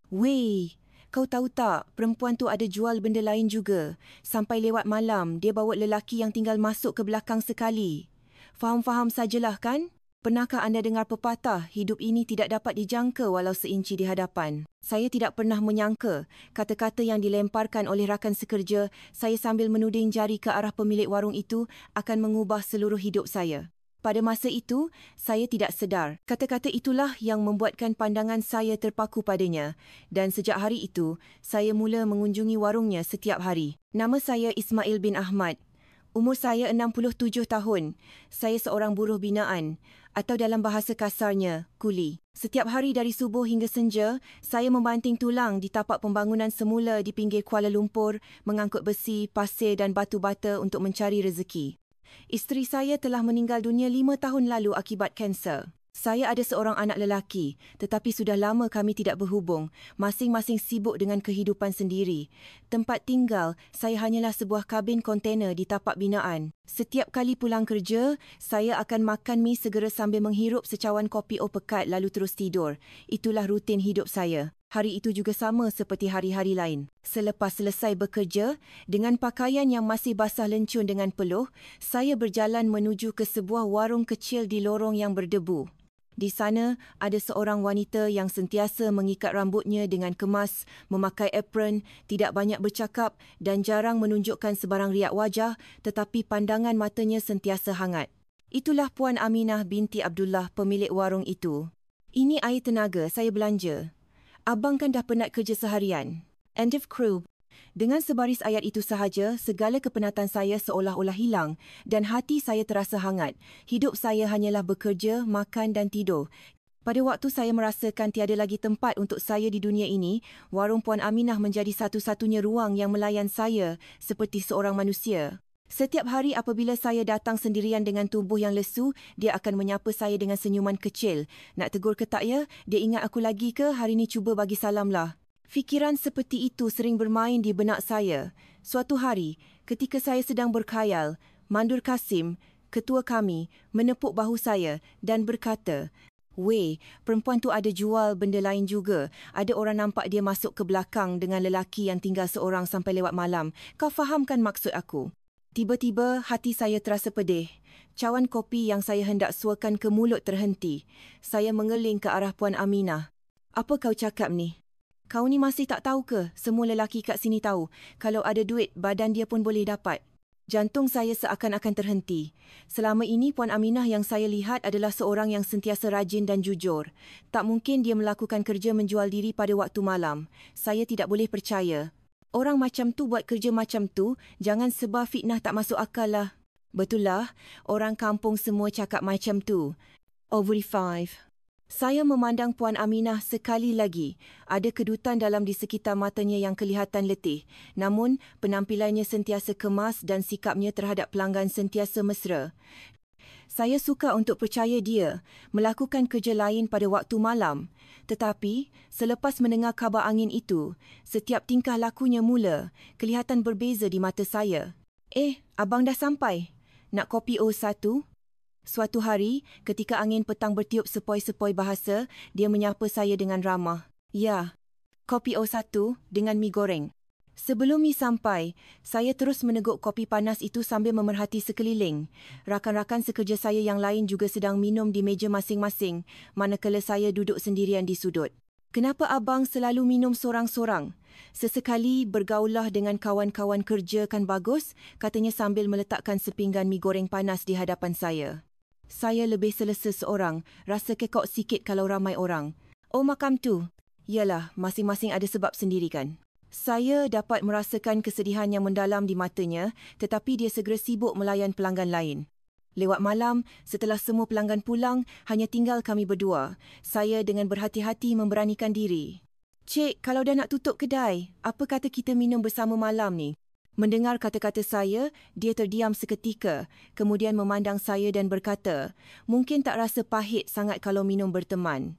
Weh, kau tahu tak, perempuan tu ada jual benda lain juga. Sampai lewat malam, dia bawa lelaki yang tinggal masuk ke belakang sekali. Faham-faham sajalah kan? Pernahkah anda dengar pepatah, hidup ini tidak dapat dijangka walau seinci di hadapan? Saya tidak pernah menyangka kata-kata yang dilemparkan oleh rakan sekerja saya sambil menuding jari ke arah pemilik warung itu akan mengubah seluruh hidup saya. Pada masa itu, saya tidak sedar. Kata-kata itulah yang membuatkan pandangan saya terpaku padanya. Dan sejak hari itu, saya mula mengunjungi warungnya setiap hari. Nama saya Ismail bin Ahmad. Umur saya 67 tahun. Saya seorang buruh binaan atau dalam bahasa kasarnya, kuli. Setiap hari dari subuh hingga senja, saya membanting tulang di tapak pembangunan semula di pinggir Kuala Lumpur, mengangkut besi, pasir dan batu bata untuk mencari rezeki. Isteri saya telah meninggal dunia 5 tahun lalu akibat kanser. Saya ada seorang anak lelaki, tetapi sudah lama kami tidak berhubung. Masing-masing sibuk dengan kehidupan sendiri. Tempat tinggal, saya hanyalah sebuah kabin kontena di tapak binaan. Setiap kali pulang kerja, saya akan makan mi segera sambil menghirup secawan kopi pekat lalu terus tidur. Itulah rutin hidup saya. Hari itu juga sama seperti hari-hari lain. Selepas selesai bekerja, dengan pakaian yang masih basah lencun dengan peluh, saya berjalan menuju ke sebuah warung kecil di lorong yang berdebu. Di sana, ada seorang wanita yang sentiasa mengikat rambutnya dengan kemas, memakai apron, tidak banyak bercakap dan jarang menunjukkan sebarang riak wajah, tetapi pandangan matanya sentiasa hangat. Itulah Puan Aminah binti Abdullah, pemilik warung itu. Ini air tenaga saya belanja. Abang kan dah penat kerja seharian. End of crew. Dengan sebaris ayat itu sahaja, segala kepenatan saya seolah-olah hilang dan hati saya terasa hangat. Hidup saya hanyalah bekerja, makan dan tidur. Pada waktu saya merasakan tiada lagi tempat untuk saya di dunia ini, warung Puan Aminah menjadi satu-satunya ruang yang melayan saya seperti seorang manusia. Setiap hari apabila saya datang sendirian dengan tubuh yang lesu, dia akan menyapa saya dengan senyuman kecil. Nak tegur ke tak ya? Dia ingat aku lagi ke? Hari ni cuba bagi salamlah. Fikiran seperti itu sering bermain di benak saya. Suatu hari, ketika saya sedang berkhayal, Mandur Kasim, ketua kami, menepuk bahu saya dan berkata, "Weh, perempuan tu ada jual benda lain juga. Ada orang nampak dia masuk ke belakang dengan lelaki yang tinggal seorang sampai lewat malam. Kau fahamkan maksud aku?" Tiba-tiba hati saya terasa pedih. Cawan kopi yang saya hendak suakan ke mulut terhenti. Saya mengeling ke arah Puan Aminah. "Apa kau cakap ni? Kau ni masih tak tahu ke? Semua lelaki kat sini tahu. Kalau ada duit, badan dia pun boleh dapat." Jantung saya seakan-akan terhenti. Selama ini Puan Aminah yang saya lihat adalah seorang yang sentiasa rajin dan jujur. Tak mungkin dia melakukan kerja menjual diri pada waktu malam. Saya tidak boleh percaya. Orang macam tu buat kerja macam tu, jangan sebar fitnah tak masuk akal lah. Betul lah, orang kampung semua cakap macam tu. Ovary 5. Saya memandang Puan Aminah sekali lagi. Ada kedutan dalam di sekitar matanya yang kelihatan letih. Namun, penampilannya sentiasa kemas dan sikapnya terhadap pelanggan sentiasa mesra. Saya suka untuk percaya dia melakukan kerja lain pada waktu malam. Tetapi, selepas mendengar khabar angin itu, setiap tingkah lakunya mula kelihatan berbeza di mata saya. Abang dah sampai. Nak kopi O1? Suatu hari, ketika angin petang bertiup sepoi-sepoi bahasa, dia menyapa saya dengan ramah. "Ya, kopi O1 dengan mi goreng." Sebelum mi sampai, saya terus meneguk kopi panas itu sambil memerhati sekeliling. Rakan-rakan sekerja saya yang lain juga sedang minum di meja masing-masing, manakala saya duduk sendirian di sudut. "Kenapa abang selalu minum sorang-sorang? Sesekali bergaullah dengan kawan-kawan kerja kan bagus," katanya sambil meletakkan sepinggan mi goreng panas di hadapan saya. Saya lebih selesa seorang, rasa kekok sikit kalau ramai orang. "Oh, makam tu." "Yalah, masing-masing ada sebab sendiri kan." Saya dapat merasakan kesedihan yang mendalam di matanya, tetapi dia segera sibuk melayan pelanggan lain. Lewat malam, setelah semua pelanggan pulang, hanya tinggal kami berdua. Saya dengan berhati-hati memberanikan diri. "Cik, kalau dah nak tutup kedai, apa kata kita minum bersama malam ni?" Mendengar kata-kata saya, dia terdiam seketika, kemudian memandang saya dan berkata, "Mungkin tak rasa pahit sangat kalau minum berteman."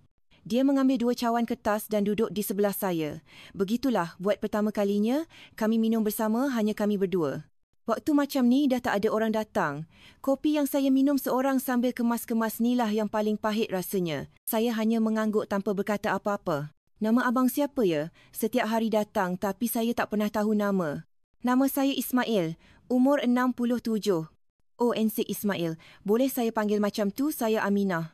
Dia mengambil 2 cawan kertas dan duduk di sebelah saya. Begitulah, buat pertama kalinya, kami minum bersama hanya kami berdua. Waktu macam ni dah tak ada orang datang. Kopi yang saya minum seorang sambil kemas-kemas nilah yang paling pahit rasanya. Saya hanya mengangguk tanpa berkata apa-apa. Nama abang siapa ya? Setiap hari datang tapi saya tak pernah tahu nama. Nama saya Ismail, umur 67. Oh, Encik Ismail. Boleh saya panggil macam tu? Saya Aminah.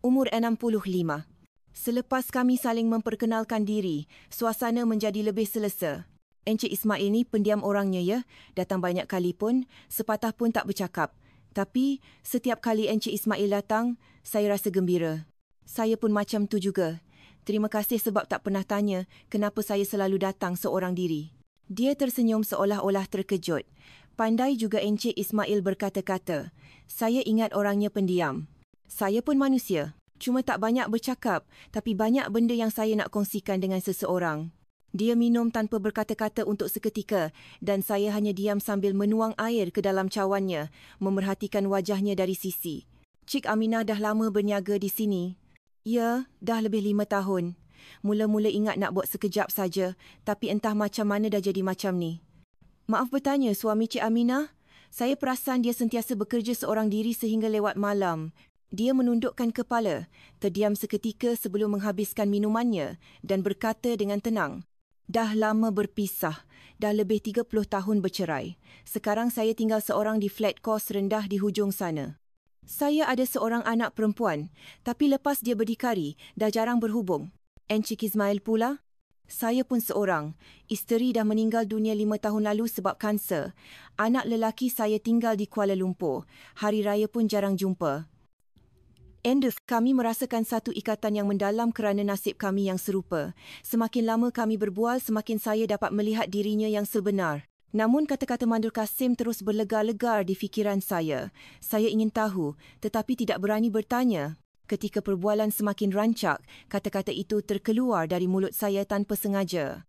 Umur 65. Selepas kami saling memperkenalkan diri, suasana menjadi lebih selesa. Encik Ismail ni pendiam orangnya ya. Datang banyak kali pun, sepatah pun tak bercakap. Tapi, setiap kali Encik Ismail datang, saya rasa gembira. Saya pun macam tu juga. Terima kasih sebab tak pernah tanya kenapa saya selalu datang seorang diri. Dia tersenyum seolah-olah terkejut. Pandai juga Encik Ismail berkata-kata. Saya ingat orangnya pendiam. Saya pun manusia. Cuma tak banyak bercakap, tapi banyak benda yang saya nak kongsikan dengan seseorang. Dia minum tanpa berkata-kata untuk seketika dan saya hanya diam sambil menuang air ke dalam cawannya, memerhatikan wajahnya dari sisi. Cik Aminah dah lama berniaga di sini. Ya, dah lebih 5 tahun. Mula-mula ingat nak buat sekejap saja, tapi entah macam mana dah jadi macam ni. Maaf bertanya, suami Cik Aminah. Saya perasan dia sentiasa bekerja seorang diri sehingga lewat malam. Dia menundukkan kepala, terdiam seketika sebelum menghabiskan minumannya dan berkata dengan tenang. Dah lama berpisah. Dah lebih 30 tahun bercerai. Sekarang saya tinggal seorang di flat kos rendah di hujung sana. Saya ada seorang anak perempuan, tapi lepas dia berdikari, dah jarang berhubung. Encik Ismail pula? Saya pun seorang. Isteri dah meninggal dunia 5 tahun lalu sebab kanser. Anak lelaki saya tinggal di Kuala Lumpur. Hari raya pun jarang jumpa. Endus, kami merasakan satu ikatan yang mendalam kerana nasib kami yang serupa. Semakin lama kami berbual, semakin saya dapat melihat dirinya yang sebenar. Namun kata-kata Mandur Kasim terus berlegar-legar di fikiran saya. Saya ingin tahu, tetapi tidak berani bertanya. Ketika perbualan semakin rancak, kata-kata itu terkeluar dari mulut saya tanpa sengaja.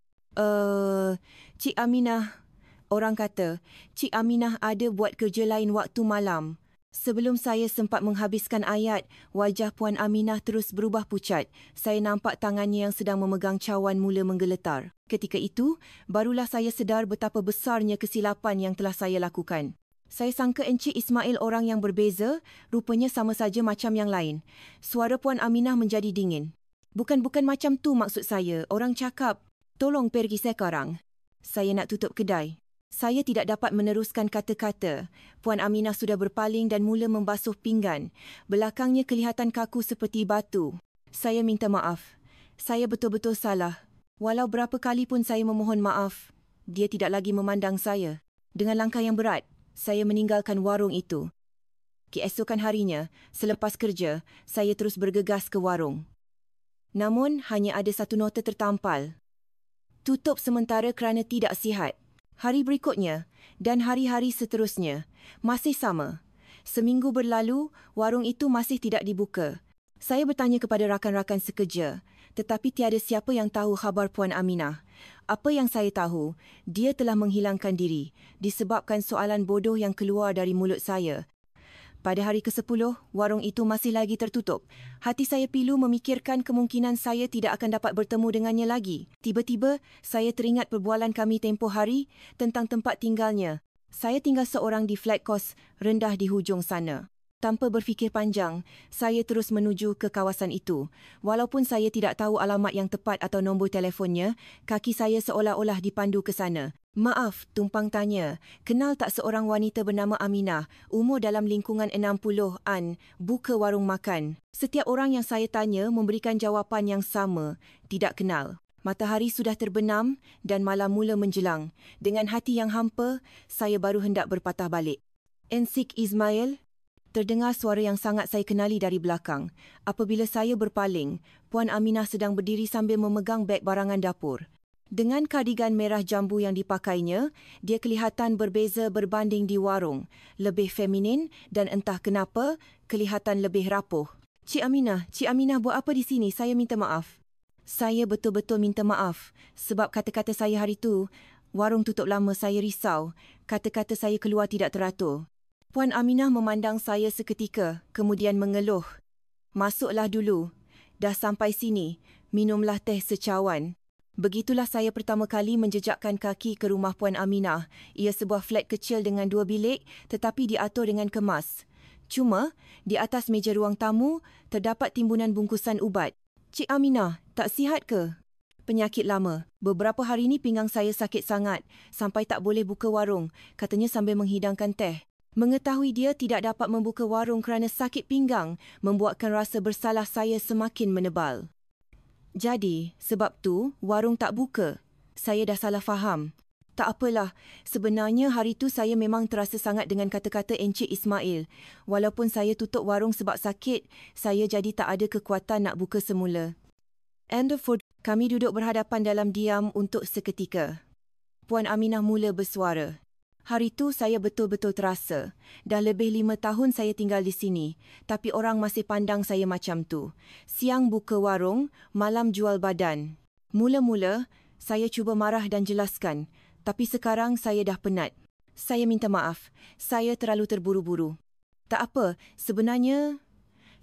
Cik Aminah. Orang kata, Cik Aminah ada buat kerja lain waktu malam. Sebelum saya sempat menghabiskan ayat, wajah Puan Aminah terus berubah pucat. Saya nampak tangannya yang sedang memegang cawan mula menggeletar. Ketika itu, barulah saya sedar betapa besarnya kesilapan yang telah saya lakukan. Saya sangka Encik Ismail orang yang berbeza, rupanya sama saja macam yang lain. Suara Puan Aminah menjadi dingin. Bukan macam tu maksud saya. Orang cakap, tolong pergi sekarang. Saya nak tutup kedai. Saya tidak dapat meneruskan kata-kata. Puan Aminah sudah berpaling dan mula membasuh pinggan. Belakangnya kelihatan kaku seperti batu. Saya minta maaf. Saya betul-betul salah. Walau berapa kali pun saya memohon maaf, dia tidak lagi memandang saya. Dengan langkah yang berat, saya meninggalkan warung itu. Keesokan harinya, selepas kerja, saya terus bergegas ke warung. Namun, hanya ada satu nota tertampal. Tutup sementara kerana tidak sihat. Hari berikutnya dan hari-hari seterusnya masih sama. Seminggu berlalu, warung itu masih tidak dibuka. Saya bertanya kepada rakan-rakan sekerja, tetapi tiada siapa yang tahu khabar Puan Aminah. Apa yang saya tahu, dia telah menghilangkan diri disebabkan soalan bodoh yang keluar dari mulut saya. Pada hari ke-10, warung itu masih lagi tertutup. Hati saya pilu memikirkan kemungkinan saya tidak akan dapat bertemu dengannya lagi. Tiba-tiba, saya teringat perbualan kami tempoh hari tentang tempat tinggalnya. Saya tinggal seorang di flat kos rendah di hujung sana. Tanpa berfikir panjang, saya terus menuju ke kawasan itu. Walaupun saya tidak tahu alamat yang tepat atau nombor telefonnya, kaki saya seolah-olah dipandu ke sana. Maaf, tumpang tanya. Kenal tak seorang wanita bernama Aminah, umur dalam lingkungan 60-an, buka warung makan? Setiap orang yang saya tanya memberikan jawapan yang sama, tidak kenal. Matahari sudah terbenam dan malam mula menjelang. Dengan hati yang hampa, saya baru hendak berpatah balik. Encik Ismail? Terdengar suara yang sangat saya kenali dari belakang. Apabila saya berpaling, Puan Aminah sedang berdiri sambil memegang beg barangan dapur. Dengan kardigan merah jambu yang dipakainya, dia kelihatan berbeza berbanding di warung. Lebih feminin dan entah kenapa, kelihatan lebih rapuh. Cik Aminah buat apa di sini? Saya minta maaf. Saya betul-betul minta maaf. Sebab kata-kata saya hari itu, warung tutup lama, saya risau. Kata-kata saya keluar tidak teratur. Puan Aminah memandang saya seketika, kemudian mengeluh. Masuklah dulu. Dah sampai sini, minumlah teh secawan. Begitulah saya pertama kali menjejakkan kaki ke rumah Puan Aminah. Ia sebuah flat kecil dengan 2 bilik tetapi diatur dengan kemas. Cuma, di atas meja ruang tamu, terdapat timbunan bungkusan ubat. Cik Aminah, tak sihat ke? Penyakit lama. Beberapa hari ni pinggang saya sakit sangat sampai tak boleh buka warung, katanya sambil menghidangkan teh. Mengetahui dia tidak dapat membuka warung kerana sakit pinggang membuatkan rasa bersalah saya semakin menebal. Jadi, sebab tu warung tak buka. Saya dah salah faham. Tak apalah, sebenarnya hari tu saya memang terasa sangat dengan kata-kata Encik Ismail. Walaupun saya tutup warung sebab sakit, saya jadi tak ada kekuatan nak buka semula. End of food. Kami duduk berhadapan dalam diam untuk seketika. Puan Aminah mula bersuara. Hari tu saya betul-betul terasa. Dah lebih 5 tahun saya tinggal di sini, tapi orang masih pandang saya macam tu. Siang buka warung, malam jual badan. Mula-mula, saya cuba marah dan jelaskan. Tapi sekarang saya dah penat. Saya minta maaf. Saya terlalu terburu-buru. Tak apa, sebenarnya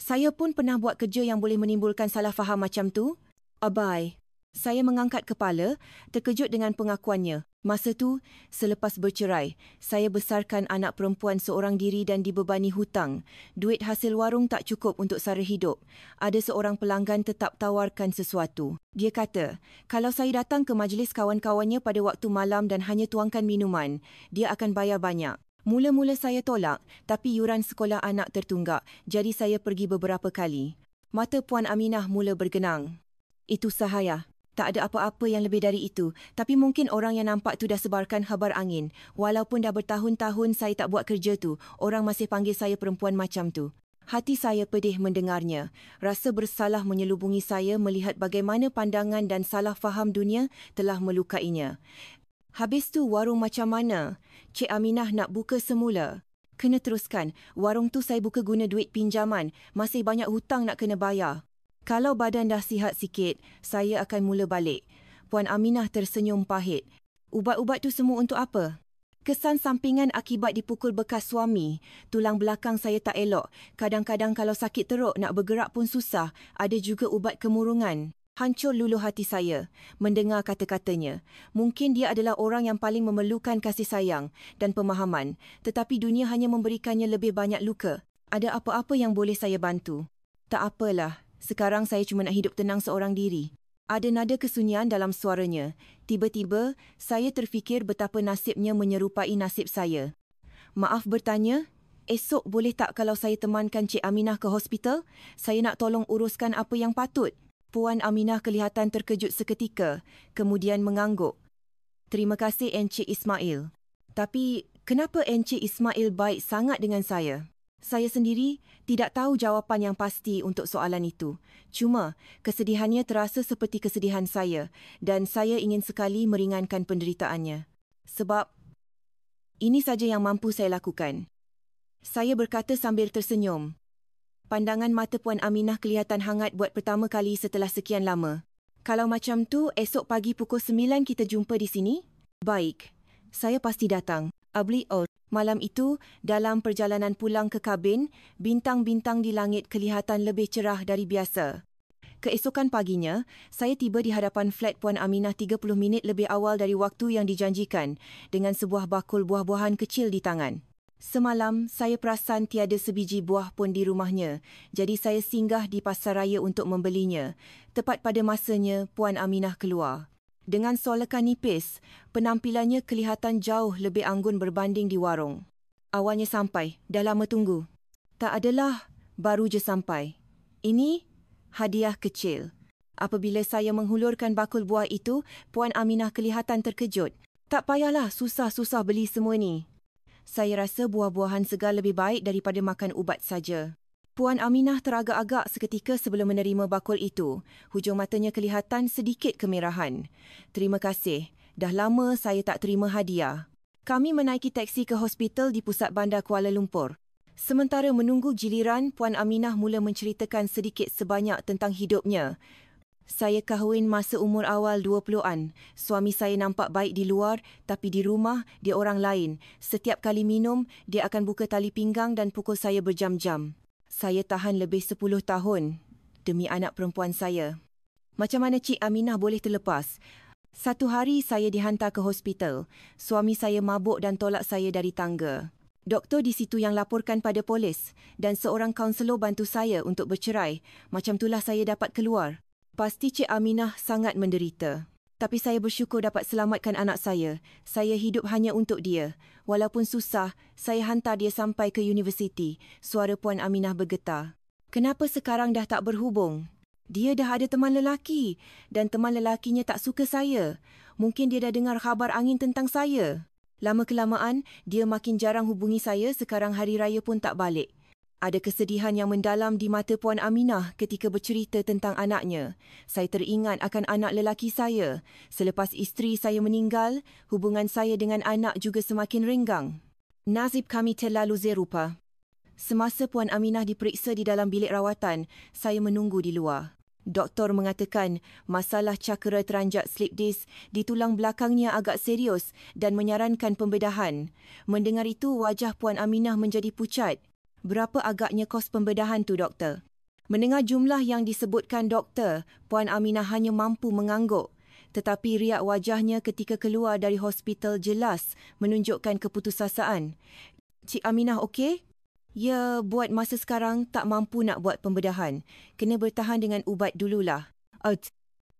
saya pun pernah buat kerja yang boleh menimbulkan salah faham macam tu. Abai. Saya mengangkat kepala, terkejut dengan pengakuannya. Masa tu, selepas bercerai, saya besarkan anak perempuan seorang diri dan dibebani hutang. Duit hasil warung tak cukup untuk sara hidup. Ada seorang pelanggan tetap tawarkan sesuatu. Dia kata, kalau saya datang ke majlis kawan-kawannya pada waktu malam dan hanya tuangkan minuman, dia akan bayar banyak. Mula-mula saya tolak, tapi yuran sekolah anak tertunggak, jadi saya pergi beberapa kali. Mata Puan Aminah mula bergenang. Itu sahaya. Tak ada apa-apa yang lebih dari itu. Tapi mungkin orang yang nampak tu dah sebarkan khabar angin. Walaupun dah bertahun-tahun saya tak buat kerja tu, orang masih panggil saya perempuan macam tu. Hati saya pedih mendengarnya. Rasa bersalah menyelubungi saya melihat bagaimana pandangan dan salah faham dunia telah melukainya. Habis tu warung macam mana? Cik Aminah nak buka semula. Kena teruskan. Warung tu saya buka guna duit pinjaman. Masih banyak hutang nak kena bayar. Kalau badan dah sihat sikit, saya akan mula balik. Puan Aminah tersenyum pahit. Ubat-ubat tu semua untuk apa? Kesan sampingan akibat dipukul bekas suami. Tulang belakang saya tak elok. Kadang-kadang kalau sakit teruk nak bergerak pun susah. Ada juga ubat kemurungan. Hancur luluh hati saya mendengar kata-katanya. Mungkin dia adalah orang yang paling memerlukan kasih sayang dan pemahaman. Tetapi dunia hanya memberikannya lebih banyak luka. Ada apa-apa yang boleh saya bantu? Tak apalah. Sekarang saya cuma nak hidup tenang seorang diri. Ada nada kesunyian dalam suaranya. Tiba-tiba, saya terfikir betapa nasibnya menyerupai nasib saya. Maaf bertanya, esok boleh tak kalau saya temankan Cik Aminah ke hospital? Saya nak tolong uruskan apa yang patut. Puan Aminah kelihatan terkejut seketika, kemudian mengangguk. Terima kasih Encik Ismail. Tapi, kenapa Encik Ismail baik sangat dengan saya? Saya sendiri tidak tahu jawapan yang pasti untuk soalan itu. Cuma, kesedihannya terasa seperti kesedihan saya dan saya ingin sekali meringankan penderitaannya. Sebab, ini saja yang mampu saya lakukan. Saya berkata sambil tersenyum. Pandangan mata Puan Aminah kelihatan hangat buat pertama kali setelah sekian lama. Kalau macam tu, esok pagi pukul 9 kita jumpa di sini? Baik, saya pasti datang. Abli Or. Malam itu, dalam perjalanan pulang ke kabin, bintang-bintang di langit kelihatan lebih cerah dari biasa. Keesokan paginya, saya tiba di hadapan flat Puan Aminah 30 minit lebih awal dari waktu yang dijanjikan dengan sebuah bakul buah-buahan kecil di tangan. Semalam, saya perasan tiada sebiji buah pun di rumahnya, jadi saya singgah di pasaraya untuk membelinya. Tepat pada masanya, Puan Aminah keluar. Dengan solekan nipis, penampilannya kelihatan jauh lebih anggun berbanding di warung. Awalnya sampai, dah lama tunggu. Tak adalah, baru je sampai. Ini hadiah kecil. Apabila saya menghulurkan bakul buah itu, Puan Aminah kelihatan terkejut. Tak payahlah susah-susah beli semua ni. Saya rasa buah-buahan segar lebih baik daripada makan ubat saja. Puan Aminah teragak-agak seketika sebelum menerima bakul itu. Hujung matanya kelihatan sedikit kemerahan. Terima kasih. Dah lama saya tak terima hadiah. Kami menaiki teksi ke hospital di pusat bandar Kuala Lumpur. Sementara menunggu giliran, Puan Aminah mula menceritakan sedikit sebanyak tentang hidupnya. Saya kahwin masa umur awal 20-an. Suami saya nampak baik di luar, tapi di rumah dia orang lain. Setiap kali minum, dia akan buka tali pinggang dan pukul saya berjam-jam. Saya tahan lebih 10 tahun demi anak perempuan saya. Macam mana Cik Aminah boleh terlepas? Satu hari saya dihantar ke hospital. Suami saya mabuk dan tolak saya dari tangga. Doktor di situ yang laporkan pada polis dan seorang kaunselor bantu saya untuk bercerai. Macam itulah saya dapat keluar. Pasti Cik Aminah sangat menderita. Tapi saya bersyukur dapat selamatkan anak saya. Saya hidup hanya untuk dia. Walaupun susah, saya hantar dia sampai ke universiti. Suara Puan Aminah bergetar. Kenapa sekarang dah tak berhubung? Dia dah ada teman lelaki dan teman lelakinya tak suka saya. Mungkin dia dah dengar khabar angin tentang saya. Lama-kelamaan, dia makin jarang hubungi saya, sekarang hari raya pun tak balik. Ada kesedihan yang mendalam di mata Puan Aminah ketika bercerita tentang anaknya. Saya teringat akan anak lelaki saya. Selepas isteri saya meninggal, hubungan saya dengan anak juga semakin renggang. Nasib kami terlalu serupa. Semasa Puan Aminah diperiksa di dalam bilik rawatan, saya menunggu di luar. Doktor mengatakan masalah cakera teranjak slip disk di tulang belakangnya agak serius dan menyarankan pembedahan. Mendengar itu, wajah Puan Aminah menjadi pucat. Berapa agaknya kos pembedahan tu, doktor? Mendengar jumlah yang disebutkan doktor, Puan Aminah hanya mampu mengangguk. Tetapi riak wajahnya ketika keluar dari hospital jelas menunjukkan keputusasaan. Cik Aminah okey? Ya, buat masa sekarang tak mampu nak buat pembedahan. Kena bertahan dengan ubat dululah.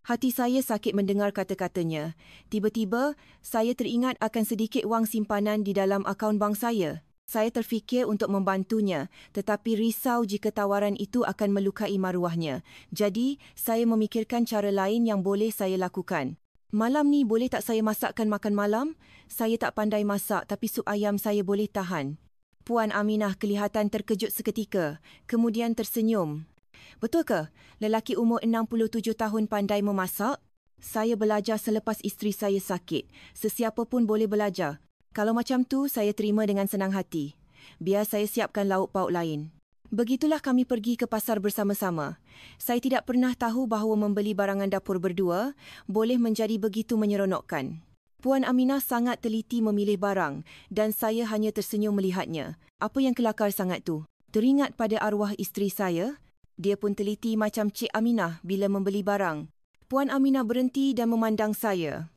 Hati saya sakit mendengar kata-katanya. Tiba-tiba, saya teringat akan sedikit wang simpanan di dalam akaun bank saya. Saya terfikir untuk membantunya, tetapi risau jika tawaran itu akan melukai maruahnya. Jadi, saya memikirkan cara lain yang boleh saya lakukan. Malam ni boleh tak saya masakkan makan malam? Saya tak pandai masak, tapi sup ayam saya boleh tahan. Puan Aminah kelihatan terkejut seketika, kemudian tersenyum. Betul ke? Lelaki umur 67 tahun pandai memasak? Saya belajar selepas isteri saya sakit. Sesiapa pun boleh belajar. Kalau macam tu, saya terima dengan senang hati. Biar saya siapkan lauk pauk lain. Begitulah kami pergi ke pasar bersama-sama. Saya tidak pernah tahu bahawa membeli barangan dapur berdua boleh menjadi begitu menyeronokkan. Puan Aminah sangat teliti memilih barang dan saya hanya tersenyum melihatnya. Apa yang kelakar sangat tu? Teringat pada arwah isteri saya. Dia pun teliti macam Cik Aminah bila membeli barang. Puan Aminah berhenti dan memandang saya.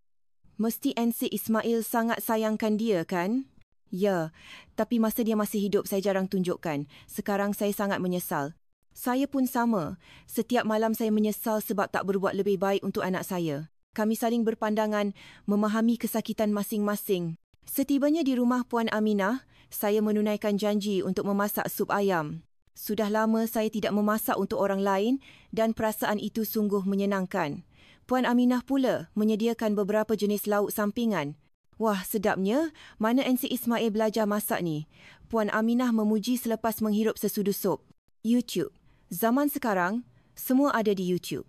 Mesti Encik Ismail sangat sayangkan dia, kan? Ya, tapi masa dia masih hidup saya jarang tunjukkan. Sekarang saya sangat menyesal. Saya pun sama. Setiap malam saya menyesal sebab tak berbuat lebih baik untuk anak saya. Kami saling berpandangan, memahami kesakitan masing-masing. Setibanya di rumah Puan Aminah, saya menunaikan janji untuk memasak sup ayam. Sudah lama saya tidak memasak untuk orang lain dan perasaan itu sungguh menyenangkan. Puan Aminah pula menyediakan beberapa jenis lauk sampingan. Wah, sedapnya. Mana Encik Ismail belajar masak ni? Puan Aminah memuji selepas menghirup sesudu sup. YouTube. Zaman sekarang, semua ada di YouTube.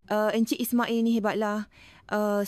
Encik Ismail ni hebatlah.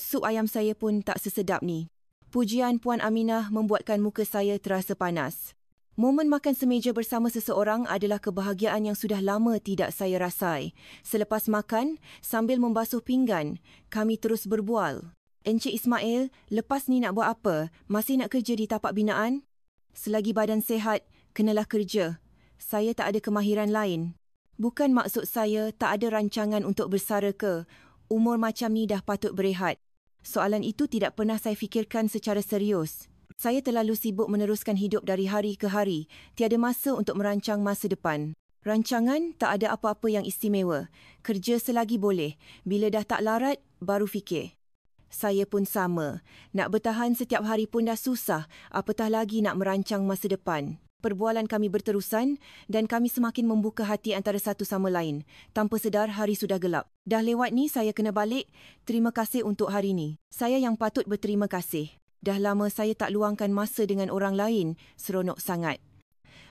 Sup ayam saya pun tak sesedap ni. Pujian Puan Aminah membuatkan muka saya terasa panas. Momen makan semeja bersama seseorang adalah kebahagiaan yang sudah lama tidak saya rasai. Selepas makan, sambil membasuh pinggan, kami terus berbual. Encik Ismail, lepas ni nak buat apa? Masih nak kerja di tapak binaan? Selagi badan sihat, kenalah kerja. Saya tak ada kemahiran lain. Bukan maksud saya tak ada rancangan untuk bersara ke. Umur macam ni dah patut berehat. Soalan itu tidak pernah saya fikirkan secara serius. Saya terlalu sibuk meneruskan hidup dari hari ke hari. Tiada masa untuk merancang masa depan. Rancangan tak ada apa-apa yang istimewa. Kerja selagi boleh. Bila dah tak larat, baru fikir. Saya pun sama. Nak bertahan setiap hari pun dah susah. Apatah lagi nak merancang masa depan. Perbualan kami berterusan dan kami semakin membuka hati antara satu sama lain. Tanpa sedar, hari sudah gelap. Dah lewat ni, saya kena balik. Terima kasih untuk hari ni. Saya yang patut berterima kasih. Dah lama saya tak luangkan masa dengan orang lain. Seronok sangat.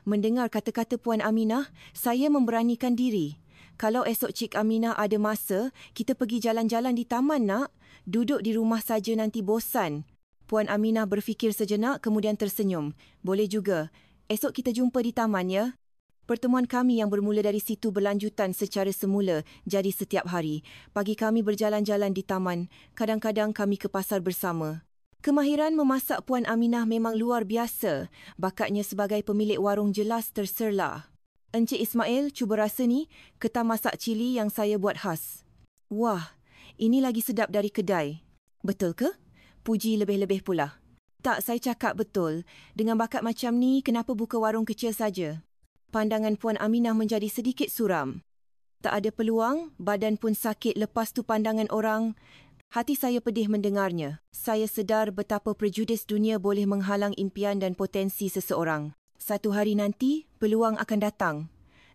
Mendengar kata-kata Puan Aminah, saya memberanikan diri. Kalau esok Cik Aminah ada masa, kita pergi jalan-jalan di taman nak. Duduk di rumah saja nanti bosan. Puan Aminah berfikir sejenak kemudian tersenyum. Boleh juga. Esok kita jumpa di taman ya. Pertemuan kami yang bermula dari situ berlanjutan secara semula jadi setiap hari. Pagi kami berjalan-jalan di taman. Kadang-kadang kami ke pasar bersama. Kemahiran memasak Puan Aminah memang luar biasa. Bakatnya sebagai pemilik warung jelas terserlah. Encik Ismail, cuba rasa ni ketan masak cili yang saya buat khas. Wah, ini lagi sedap dari kedai. Betul ke? Puji lebih-lebih pula. Tak, saya cakap betul. Dengan bakat macam ni, kenapa buka warung kecil saja? Pandangan Puan Aminah menjadi sedikit suram. Tak ada peluang, badan pun sakit lepas tu pandangan orang. Hati saya pedih mendengarnya. Saya sedar betapa prejudis dunia boleh menghalang impian dan potensi seseorang. Satu hari nanti, peluang akan datang.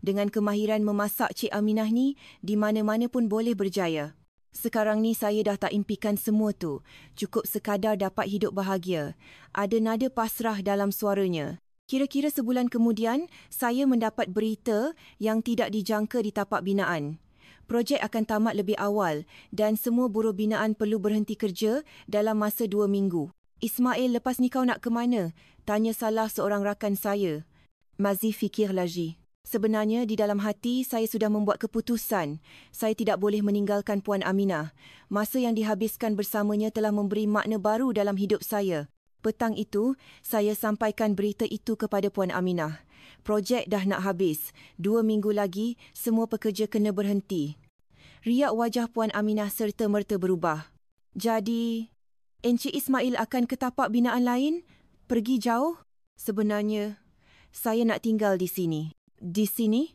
Dengan kemahiran memasak Cik Aminah ni, di mana-mana pun boleh berjaya. Sekarang ni saya dah tak impikan semua tu. Cukup sekadar dapat hidup bahagia. Ada nada pasrah dalam suaranya. Kira-kira sebulan kemudian, saya mendapat berita yang tidak dijangka di tapak binaan. Projek akan tamat lebih awal dan semua buruh binaan perlu berhenti kerja dalam masa 2 minggu. Ismail, lepas ni kau nak ke mana? Tanya salah seorang rakan saya. Mazi fikir lagi. Sebenarnya di dalam hati saya sudah membuat keputusan. Saya tidak boleh meninggalkan Puan Aminah. Masa yang dihabiskan bersamanya telah memberi makna baru dalam hidup saya. Petang itu, saya sampaikan berita itu kepada Puan Aminah. Projek dah nak habis. 2 minggu lagi, semua pekerja kena berhenti. Riak wajah Puan Aminah serta-merta berubah. Jadi, Encik Ismail akan ke tapak binaan lain? Pergi jauh? Sebenarnya, saya nak tinggal di sini. Di sini?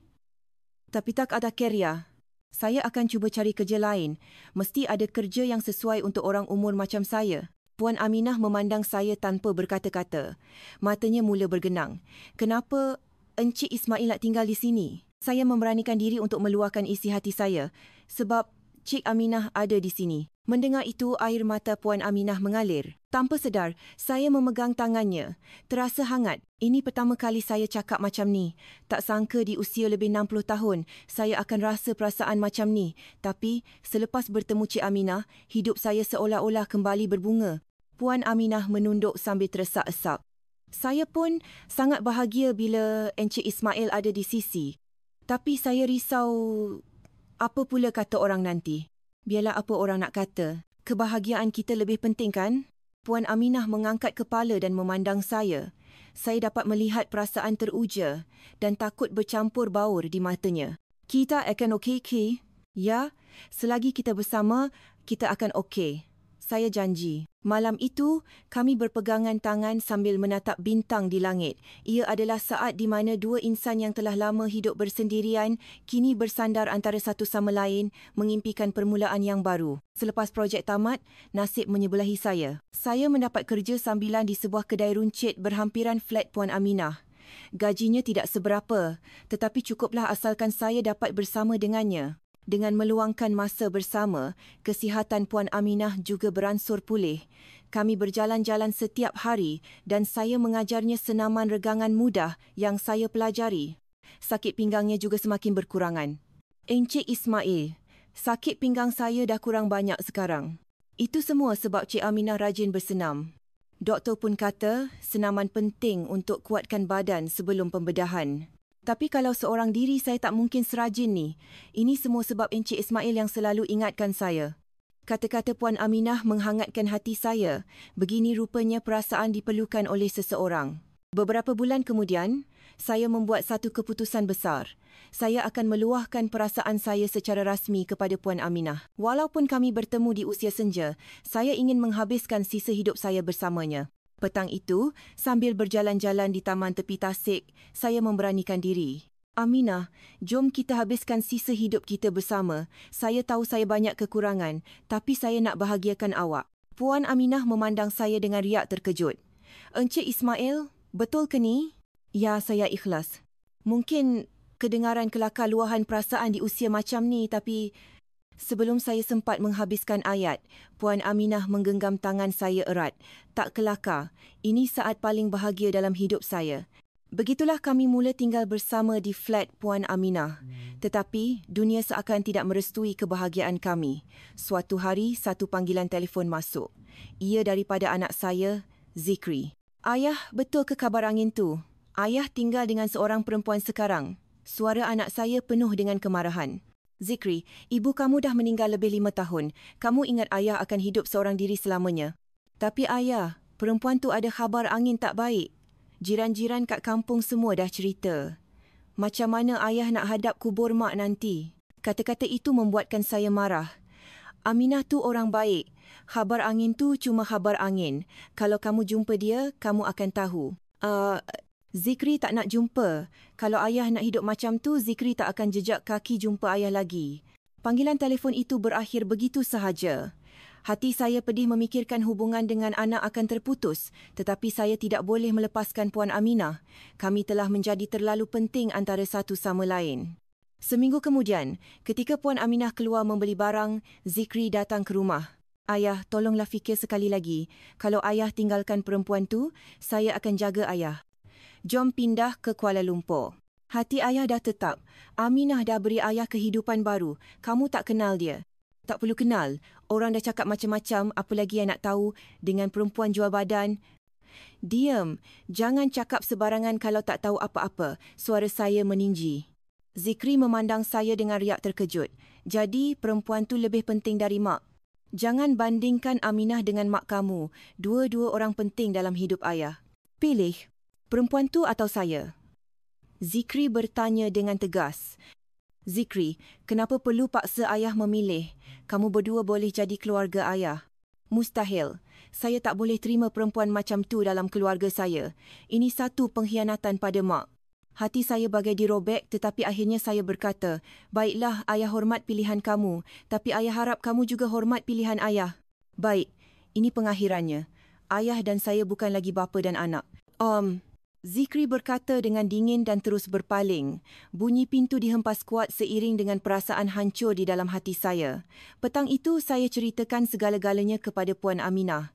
Tapi tak ada kerja. Saya akan cuba cari kerja lain. Mesti ada kerja yang sesuai untuk orang umur macam saya. Puan Aminah memandang saya tanpa berkata-kata. Matanya mula bergenang. Kenapa Encik Ismail nak tinggal di sini? Saya memberanikan diri untuk meluahkan isi hati saya. Sebab Cik Aminah ada di sini. Mendengar itu, air mata Puan Aminah mengalir. Tanpa sedar, saya memegang tangannya. Terasa hangat. Ini pertama kali saya cakap macam ni. Tak sangka di usia lebih 60 tahun, saya akan rasa perasaan macam ni. Tapi, selepas bertemu Cik Aminah, hidup saya seolah-olah kembali berbunga. Puan Aminah menunduk sambil teresak-esak. Saya pun sangat bahagia bila Encik Ismail ada di sisi. Tapi saya risau, apa pula kata orang nanti? Biarlah apa orang nak kata. Kebahagiaan kita lebih penting kan? Puan Aminah mengangkat kepala dan memandang saya. Saya dapat melihat perasaan teruja dan takut bercampur baur di matanya. Kita akan okey, Ki? Ya, selagi kita bersama, kita akan okey. Saya janji. Malam itu, kami berpegangan tangan sambil menatap bintang di langit. Ia adalah saat di mana dua insan yang telah lama hidup bersendirian kini bersandar antara satu sama lain mengimpikan permulaan yang baru. Selepas projek tamat, nasib menyebelahi saya. Saya mendapat kerja sambilan di sebuah kedai runcit berhampiran flat Puan Aminah. Gajinya tidak seberapa, tetapi cukuplah asalkan saya dapat bersama dengannya. Dengan meluangkan masa bersama, kesihatan Puan Aminah juga beransur pulih. Kami berjalan-jalan setiap hari dan saya mengajarnya senaman regangan mudah yang saya pelajari. Sakit pinggangnya juga semakin berkurangan. Encik Ismail, sakit pinggang saya dah kurang banyak sekarang. Itu semua sebab Cik Aminah rajin bersenam. Doktor pun kata senaman penting untuk kuatkan badan sebelum pembedahan. Tapi kalau seorang diri saya tak mungkin serajin ni. Ini semua sebab Encik Ismail yang selalu ingatkan saya. Kata-kata Puan Aminah menghangatkan hati saya. Begini rupanya perasaan diperlukan oleh seseorang. Beberapa bulan kemudian, saya membuat satu keputusan besar. Saya akan meluahkan perasaan saya secara rasmi kepada Puan Aminah. Walaupun kami bertemu di usia senja, saya ingin menghabiskan sisa hidup saya bersamanya. Petang itu, sambil berjalan-jalan di taman tepi tasik, saya memberanikan diri. Aminah, jom kita habiskan sisa hidup kita bersama. Saya tahu saya banyak kekurangan, tapi saya nak bahagiakan awak. Puan Aminah memandang saya dengan riak terkejut. Encik Ismail, betul ke ni? Ya, saya ikhlas. Mungkin kedengaran kelakar luahan perasaan di usia macam ni, tapi sebelum saya sempat menghabiskan ayat, Puan Aminah menggenggam tangan saya erat. Tak kelakar, ini saat paling bahagia dalam hidup saya. Begitulah kami mula tinggal bersama di flat Puan Aminah. Tetapi, dunia seakan tidak merestui kebahagiaan kami. Suatu hari, satu panggilan telefon masuk. Ia daripada anak saya, Zikri. Ayah, betul ke kabar angin tu? Ayah tinggal dengan seorang perempuan sekarang. Suara anak saya penuh dengan kemarahan. Zikri, ibu kamu dah meninggal lebih 5 tahun. Kamu ingat ayah akan hidup seorang diri selamanya. Tapi ayah, perempuan tu ada khabar angin tak baik. Jiran-jiran kat kampung semua dah cerita. Macam mana ayah nak hadap kubur mak nanti? Kata-kata itu membuatkan saya marah. Aminah tu orang baik. Khabar angin tu cuma khabar angin. Kalau kamu jumpa dia, kamu akan tahu. Zikri tak nak jumpa. Kalau ayah nak hidup macam tu, Zikri tak akan jejak kaki jumpa ayah lagi. Panggilan telefon itu berakhir begitu sahaja. Hati saya pedih memikirkan hubungan dengan anak akan terputus, tetapi saya tidak boleh melepaskan Puan Aminah. Kami telah menjadi terlalu penting antara satu sama lain. Seminggu kemudian, ketika Puan Aminah keluar membeli barang, Zikri datang ke rumah. Ayah, tolonglah fikir sekali lagi. Kalau ayah tinggalkan perempuan tu, saya akan jaga ayah. Jom pindah ke Kuala Lumpur. Hati ayah dah tetap. Aminah dah beri ayah kehidupan baru. Kamu tak kenal dia. Tak perlu kenal. Orang dah cakap macam-macam, apa lagi yang nak tahu dengan perempuan jual badan. Diam. Jangan cakap sebarangan kalau tak tahu apa-apa. Suara saya meninggi. Zikri memandang saya dengan riak terkejut. Jadi, perempuan tu lebih penting dari mak. Jangan bandingkan Aminah dengan mak kamu. Dua-dua orang penting dalam hidup ayah. Pilih, perempuan tu atau saya? Zikri bertanya dengan tegas. Zikri, kenapa perlu paksa ayah memilih? Kamu berdua boleh jadi keluarga ayah. Mustahil. Saya tak boleh terima perempuan macam tu dalam keluarga saya. Ini satu pengkhianatan pada mak. Hati saya bagai dirobek, tetapi akhirnya saya berkata, baiklah, ayah hormat pilihan kamu, tapi ayah harap kamu juga hormat pilihan ayah. Baik, ini pengakhirannya. Ayah dan saya bukan lagi bapa dan anak. Zikri berkata dengan dingin dan terus berpaling. Bunyi pintu dihempas kuat seiring dengan perasaan hancur di dalam hati saya. Petang itu saya ceritakan segala-galanya kepada Puan Aminah.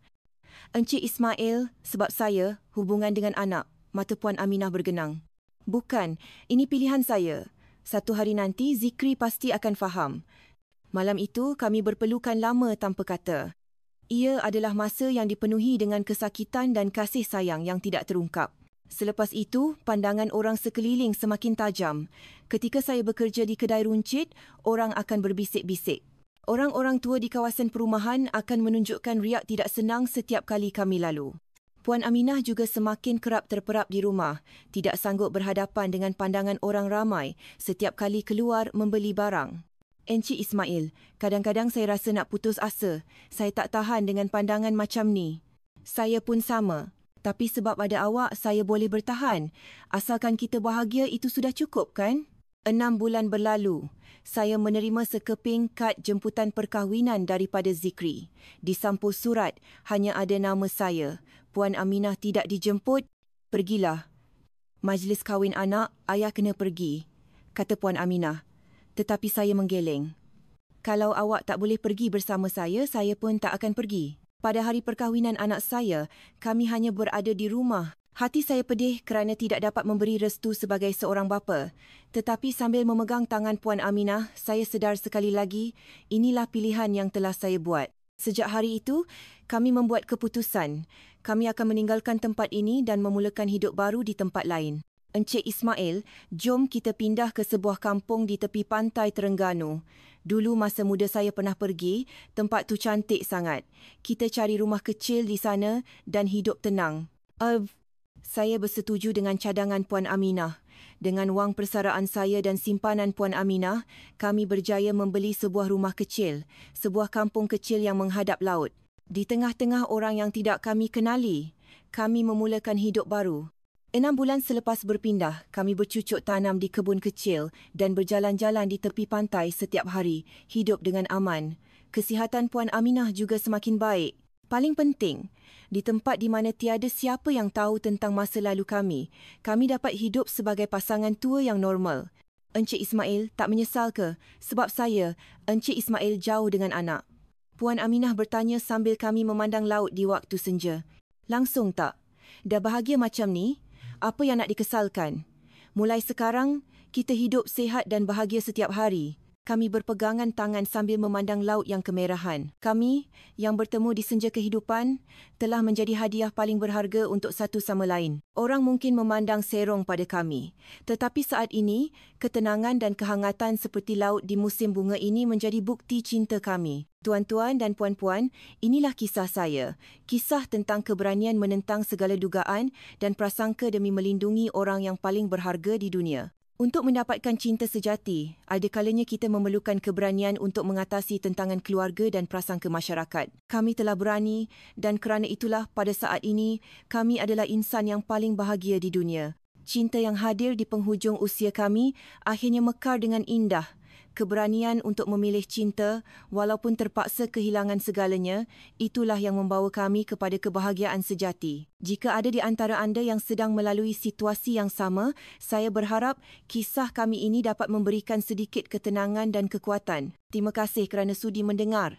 Encik Ismail, sebab saya, hubungan dengan anak. Mata Puan Aminah bergenang. Bukan, ini pilihan saya. Satu hari nanti Zikri pasti akan faham. Malam itu kami berpelukan lama tanpa kata. Ia adalah masa yang dipenuhi dengan kesakitan dan kasih sayang yang tidak terungkap. Selepas itu, pandangan orang sekeliling semakin tajam. Ketika saya bekerja di kedai runcit, orang akan berbisik-bisik. Orang-orang tua di kawasan perumahan akan menunjukkan riak tidak senang setiap kali kami lalu. Puan Aminah juga semakin kerap terperap di rumah, tidak sanggup berhadapan dengan pandangan orang ramai setiap kali keluar membeli barang. Encik Ismail, kadang-kadang saya rasa nak putus asa. Saya tak tahan dengan pandangan macam ni. Saya pun sama. Tapi sebab ada awak, saya boleh bertahan. Asalkan kita bahagia, itu sudah cukup, kan? 6 bulan berlalu. Saya menerima sekeping kad jemputan perkahwinan daripada Zikri. Di sampul surat, hanya ada nama saya. Puan Aminah tidak dijemput. Pergilah. Majlis kahwin anak, ayah kena pergi, kata Puan Aminah. Tetapi saya menggeleng. Kalau awak tak boleh pergi bersama saya pun tak akan pergi. Pada hari perkahwinan anak saya, kami hanya berada di rumah. Hati saya pedih kerana tidak dapat memberi restu sebagai seorang bapa. Tetapi sambil memegang tangan Puan Aminah, saya sedar sekali lagi, inilah pilihan yang telah saya buat. Sejak hari itu, kami membuat keputusan. Kami akan meninggalkan tempat ini dan memulakan hidup baru di tempat lain. Encik Ismail, jom kita pindah ke sebuah kampung di tepi pantai Terengganu. Dulu masa muda saya pernah pergi, tempat tu cantik sangat. Kita cari rumah kecil di sana dan hidup tenang. Saya bersetuju dengan cadangan Puan Aminah. Dengan wang persaraan saya dan simpanan Puan Aminah, kami berjaya membeli sebuah rumah kecil, sebuah kampung kecil yang menghadap laut. Di tengah-tengah orang yang tidak kami kenali, kami memulakan hidup baru. 6 bulan selepas berpindah, kami bercucuk tanam di kebun kecil dan berjalan-jalan di tepi pantai setiap hari, hidup dengan aman. Kesihatan Puan Aminah juga semakin baik. Paling penting, di tempat di mana tiada siapa yang tahu tentang masa lalu kami dapat hidup sebagai pasangan tua yang normal. Encik Ismail tak menyesal ke? Sebab saya, Encik Ismail jauh dengan anak. Puan Aminah bertanya sambil kami memandang laut di waktu senja. Langsung tak? Dah bahagia macam ni? Apa yang nak dikesalkan? Mulai sekarang, kita hidup sihat dan bahagia setiap hari. Kami berpegangan tangan sambil memandang laut yang kemerahan. Kami, yang bertemu di senja kehidupan, telah menjadi hadiah paling berharga untuk satu sama lain. Orang mungkin memandang serong pada kami. Tetapi saat ini, ketenangan dan kehangatan seperti laut di musim bunga ini menjadi bukti cinta kami. Tuan-tuan dan puan-puan, inilah kisah saya. Kisah tentang keberanian menentang segala dugaan dan prasangka demi melindungi orang yang paling berharga di dunia. Untuk mendapatkan cinta sejati, ada kalanya kita memerlukan keberanian untuk mengatasi tentangan keluarga dan prasangka masyarakat. Kami telah berani dan kerana itulah pada saat ini, kami adalah insan yang paling bahagia di dunia. Cinta yang hadir di penghujung usia kami akhirnya mekar dengan indah. Keberanian untuk memilih cinta, walaupun terpaksa kehilangan segalanya, itulah yang membawa kami kepada kebahagiaan sejati. Jika ada di antara anda yang sedang melalui situasi yang sama, saya berharap kisah kami ini dapat memberikan sedikit ketenangan dan kekuatan. Terima kasih kerana sudi mendengar.